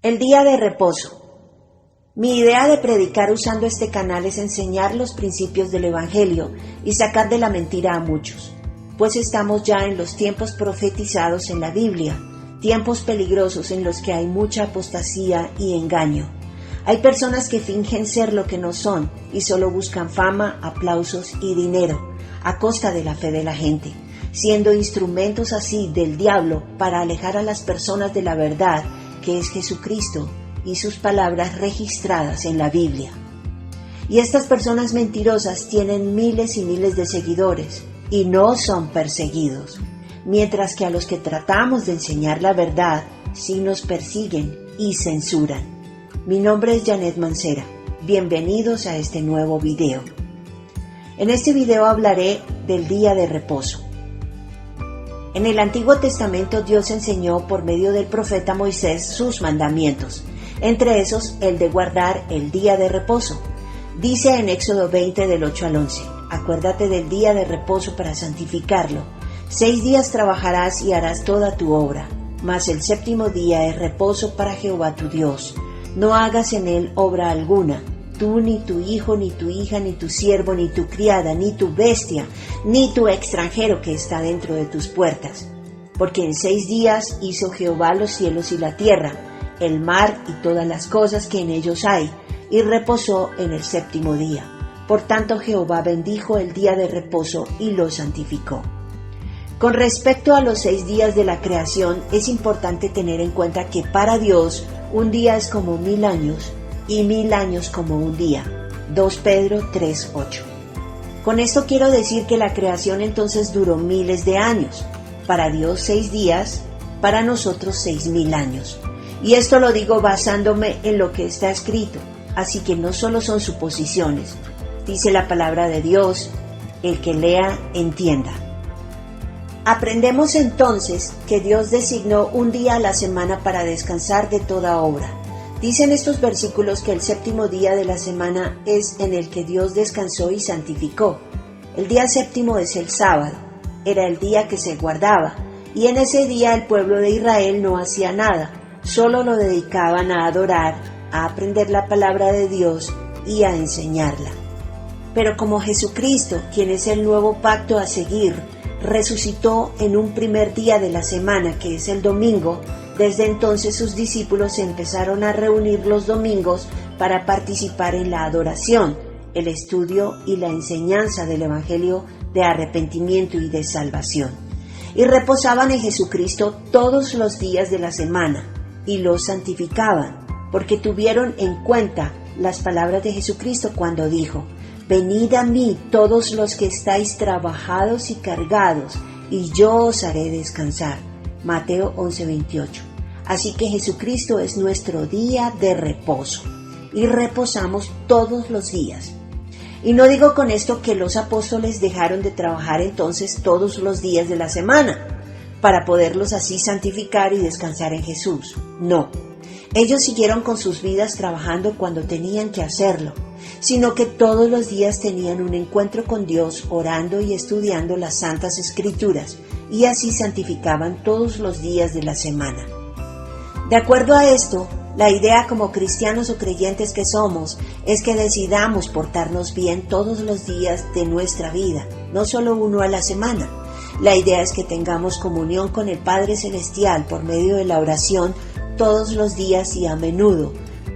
El día de reposo. Mi idea de predicar usando este canal es enseñar los principios del Evangelio y sacar de la mentira a muchos, pues estamos ya en los tiempos profetizados en la Biblia, tiempos peligrosos en los que hay mucha apostasía y engaño. Hay personas que fingen ser lo que no son y solo buscan fama, aplausos y dinero, a costa de la fe de la gente, siendo instrumentos así del diablo para alejar a las personas de la verdad, que es Jesucristo y sus palabras registradas en la Biblia. Y estas personas mentirosas tienen miles y miles de seguidores y no son perseguidos, mientras que a los que tratamos de enseñar la verdad sí nos persiguen y censuran. Mi nombre es Janet Mancera. Bienvenidos a este nuevo video. En este video hablaré del día de reposo. En el Antiguo Testamento Dios enseñó por medio del profeta Moisés sus mandamientos, entre esos el de guardar el día de reposo. Dice en Éxodo 20 del 8 al 11, acuérdate del día de reposo para santificarlo. 6 días trabajarás y harás toda tu obra, mas el séptimo día es reposo para Jehová tu Dios. No hagas en él obra alguna, tú, ni tu hijo, ni tu hija, ni tu siervo, ni tu criada, ni tu bestia, ni tu extranjero que está dentro de tus puertas. Porque en 6 días hizo Jehová los cielos y la tierra, el mar y todas las cosas que en ellos hay, y reposó en el séptimo día. Por tanto Jehová bendijo el día de reposo y lo santificó. Con respecto a los 6 días de la creación, es importante tener en cuenta que para Dios un día es como 1000 años y 1000 años como un día. 2 Pedro 3:8. Con esto quiero decir que la creación entonces duró miles de años. Para Dios 6 días, para nosotros 6000 años. Y esto lo digo basándome en lo que está escrito, así que no solo son suposiciones. Dice la palabra de Dios, el que lea entienda. Aprendemos entonces que Dios designó un día a la semana para descansar de toda obra. Dicen estos versículos que el séptimo día de la semana es en el que Dios descansó y santificó. El día séptimo es el sábado, era el día que se guardaba, y en ese día el pueblo de Israel no hacía nada, solo lo dedicaban a adorar, a aprender la palabra de Dios y a enseñarla. Pero como Jesucristo, quien es el nuevo pacto a seguir, resucitó en un primer día de la semana, que es el domingo, desde entonces sus discípulos se empezaron a reunir los domingos para participar en la adoración, el estudio y la enseñanza del Evangelio de arrepentimiento y de salvación. Y reposaban en Jesucristo todos los días de la semana y lo santificaban, porque tuvieron en cuenta las palabras de Jesucristo cuando dijo: venid a mí todos los que estáis trabajados y cargados, y yo os haré descansar. Mateo 11:28. Así que Jesucristo es nuestro día de reposo, y reposamos todos los días. Y no digo con esto que los apóstoles dejaron de trabajar entonces todos los días de la semana, para poderlos así santificar y descansar en Jesús. No, ellos siguieron con sus vidas trabajando cuando tenían que hacerlo, sino que todos los días tenían un encuentro con Dios orando y estudiando las Santas Escrituras, y así santificaban todos los días de la semana. De acuerdo a esto, la idea como cristianos o creyentes que somos es que decidamos portarnos bien todos los días de nuestra vida, no solo uno a la semana. La idea es que tengamos comunión con el Padre Celestial por medio de la oración todos los días y a menudo,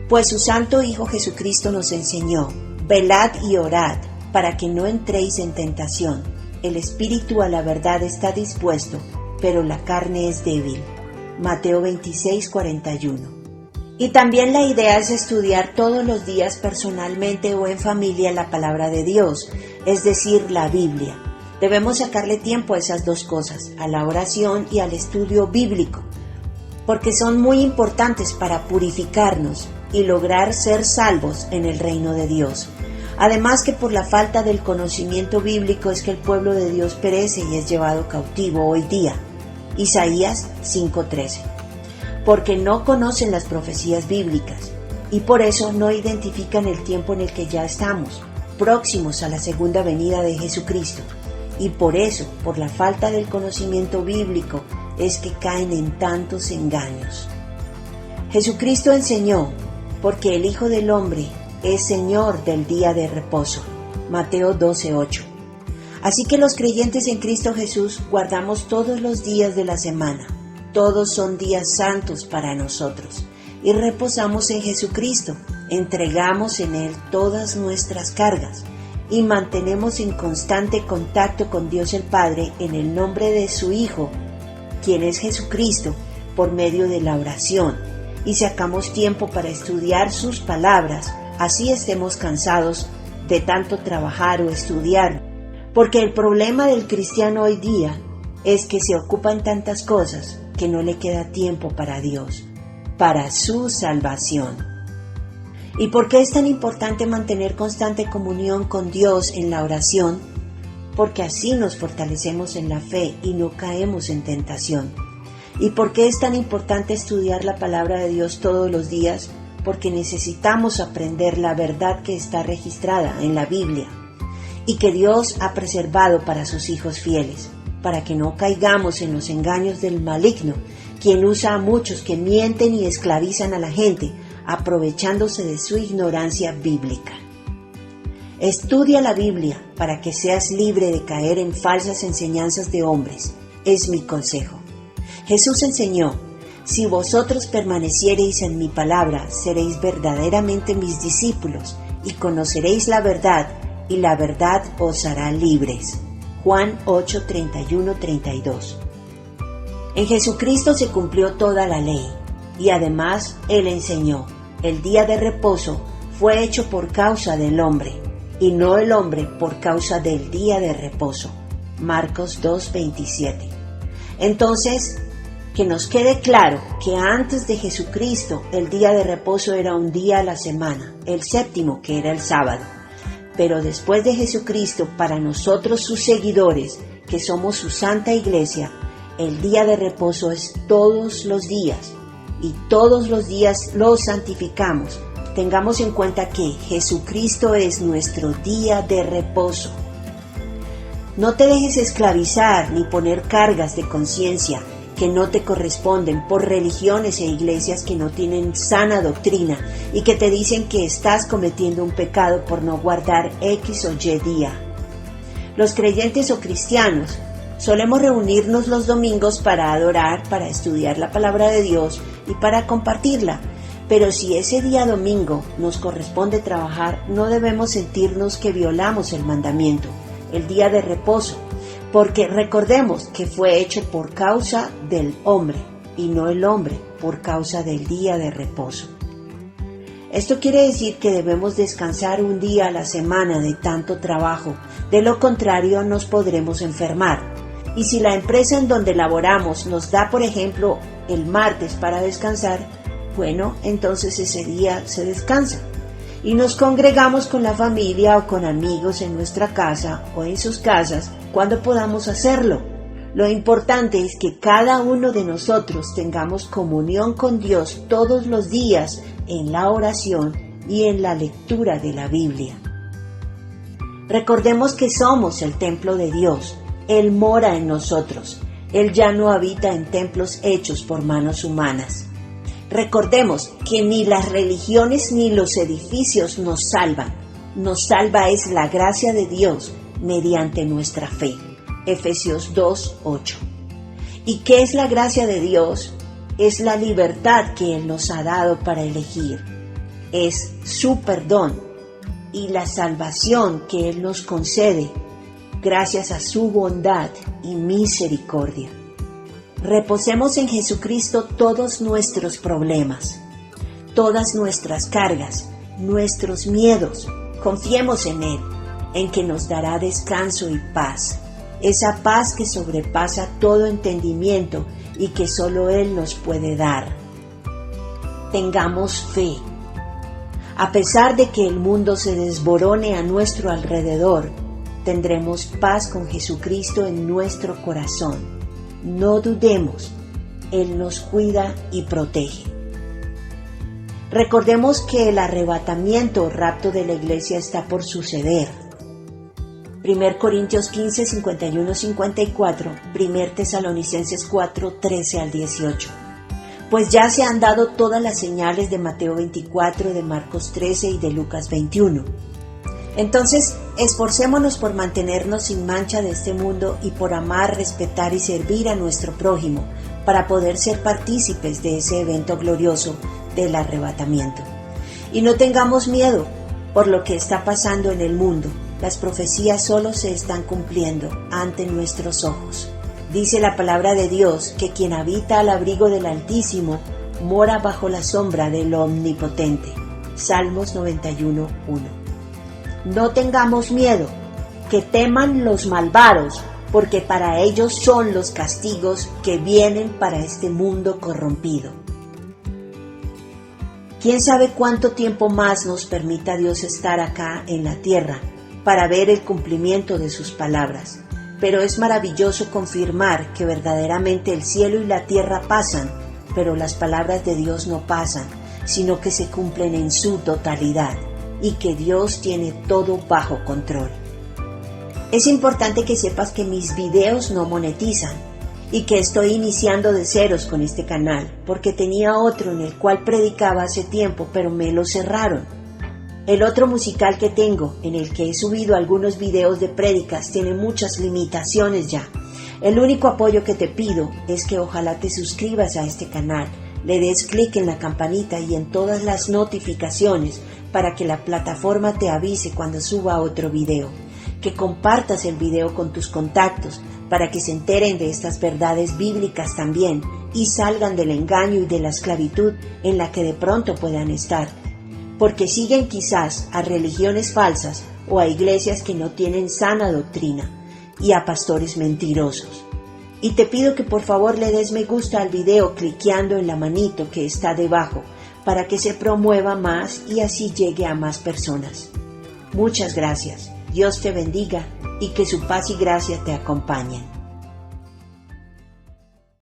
pues su Santo Hijo Jesucristo nos enseñó: velad y orad, para que no entréis en tentación. El espíritu a la verdad está dispuesto, pero la carne es débil. Mateo 26:41. Y también la idea es estudiar todos los días personalmente o en familia la palabra de Dios, es decir, la Biblia. Debemos sacarle tiempo a esas dos cosas, a la oración y al estudio bíblico, porque son muy importantes para purificarnos y lograr ser salvos en el reino de Dios. Además que por la falta del conocimiento bíblico es que el pueblo de Dios perece y es llevado cautivo hoy día. Isaías 5:13. Porque no conocen las profecías bíblicas y por eso no identifican el tiempo en el que ya estamos, próximos a la segunda venida de Jesucristo. Y por eso, por la falta del conocimiento bíblico, es que caen en tantos engaños. Jesucristo enseñó, porque el Hijo del Hombre es Señor del día de reposo. Mateo 12:8. Así que los creyentes en Cristo Jesús guardamos todos los días de la semana. Todos son días santos para nosotros. Y reposamos en Jesucristo, entregamos en Él todas nuestras cargas y mantenemos en constante contacto con Dios el Padre en el nombre de su Hijo, quien es Jesucristo, por medio de la oración, y sacamos tiempo para estudiar sus palabras, así estemos cansados de tanto trabajar o estudiar, porque el problema del cristiano hoy día es que se ocupa en tantas cosas que no le queda tiempo para Dios, para su salvación. ¿Y por qué es tan importante mantener constante comunión con Dios en la oración? Porque así nos fortalecemos en la fe y no caemos en tentación. ¿Y por qué es tan importante estudiar la palabra de Dios todos los días? Porque necesitamos aprender la verdad que está registrada en la Biblia y que Dios ha preservado para sus hijos fieles, para que no caigamos en los engaños del maligno, quien usa a muchos que mienten y esclavizan a la gente, aprovechándose de su ignorancia bíblica. Estudia la Biblia para que seas libre de caer en falsas enseñanzas de hombres, es mi consejo. Jesús enseñó: si vosotros permaneciereis en mi palabra, seréis verdaderamente mis discípulos y conoceréis la verdad, y la verdad os hará libres. Juan 8:31-32. En Jesucristo se cumplió toda la ley, y además Él enseñó: el día de reposo fue hecho por causa del hombre, y no el hombre por causa del día de reposo. Marcos 2:27. Entonces, que nos quede claro que antes de Jesucristo el día de reposo era un día a la semana, el séptimo, que era el sábado. Pero después de Jesucristo, para nosotros sus seguidores, que somos su santa iglesia, el día de reposo es todos los días, y todos los días los santificamos. Tengamos en cuenta que Jesucristo es nuestro día de reposo. No te dejes esclavizar ni poner cargas de conciencia que no te corresponden por religiones e iglesias que no tienen sana doctrina y que te dicen que estás cometiendo un pecado por no guardar X o Y día. Los creyentes o cristianos solemos reunirnos los domingos para adorar, para estudiar la palabra de Dios y para compartirla. Pero si ese día domingo nos corresponde trabajar, no debemos sentirnos que violamos el mandamiento, el día de reposo, porque recordemos que fue hecho por causa del hombre y no el hombre por causa del día de reposo. Esto quiere decir que debemos descansar un día a la semana de tanto trabajo, de lo contrario nos podremos enfermar. Y si la empresa en donde laboramos nos da, por ejemplo, el martes para descansar, bueno, entonces ese día se descansa. Y nos congregamos con la familia o con amigos en nuestra casa o en sus casas cuando podamos hacerlo. Lo importante es que cada uno de nosotros tengamos comunión con Dios todos los días en la oración y en la lectura de la Biblia. Recordemos que somos el templo de Dios. Él mora en nosotros. Él ya no habita en templos hechos por manos humanas. Recordemos que ni las religiones ni los edificios nos salvan. Nos salva es la gracia de Dios mediante nuestra fe. Efesios 2:8. ¿Y qué es la gracia de Dios? Es la libertad que Él nos ha dado para elegir. Es su perdón y la salvación que Él nos concede gracias a su bondad y misericordia. Reposemos en Jesucristo todos nuestros problemas, todas nuestras cargas, nuestros miedos. Confiemos en Él, en que nos dará descanso y paz. Esa paz que sobrepasa todo entendimiento y que solo Él nos puede dar. Tengamos fe. A pesar de que el mundo se desborone a nuestro alrededor, tendremos paz con Jesucristo en nuestro corazón. No dudemos, Él nos cuida y protege. Recordemos que el arrebatamiento o rapto de la iglesia está por suceder. 1 Corintios 15, 51-54, 1 Tesalonicenses 4, 13-18. pues ya se han dado todas las señales de Mateo 24, de Marcos 13 y de Lucas 21. Entonces, esforcémonos por mantenernos sin mancha de este mundo y por amar, respetar y servir a nuestro prójimo para poder ser partícipes de ese evento glorioso del arrebatamiento. Y no tengamos miedo por lo que está pasando en el mundo. Las profecías solo se están cumpliendo ante nuestros ojos. Dice la palabra de Dios que quien habita al abrigo del Altísimo mora bajo la sombra del Omnipotente. Salmos 91:1. No tengamos miedo, que teman los malvados, porque para ellos son los castigos que vienen para este mundo corrompido. ¿Quién sabe cuánto tiempo más nos permita Dios estar acá en la tierra para ver el cumplimiento de sus palabras? Pero es maravilloso confirmar que verdaderamente el cielo y la tierra pasan, pero las palabras de Dios no pasan, sino que se cumplen en su totalidad y que Dios tiene todo bajo control. Es importante que sepas que mis videos no monetizan y que estoy iniciando de ceros con este canal, porque tenía otro en el cual predicaba hace tiempo, pero me lo cerraron. El otro musical que tengo, en el que he subido algunos videos de prédicas, tiene muchas limitaciones ya. El único apoyo que te pido es que ojalá te suscribas a este canal, le des clic en la campanita y en todas las notificaciones para que la plataforma te avise cuando suba otro video. Que compartas el video con tus contactos para que se enteren de estas verdades bíblicas también y salgan del engaño y de la esclavitud en la que de pronto puedan estar. Porque siguen quizás a religiones falsas o a iglesias que no tienen sana doctrina y a pastores mentirosos. Y te pido que por favor le des me gusta al video cliqueando en la manito que está debajo para que se promueva más y así llegue a más personas. Muchas gracias. Dios te bendiga y que su paz y gracia te acompañen.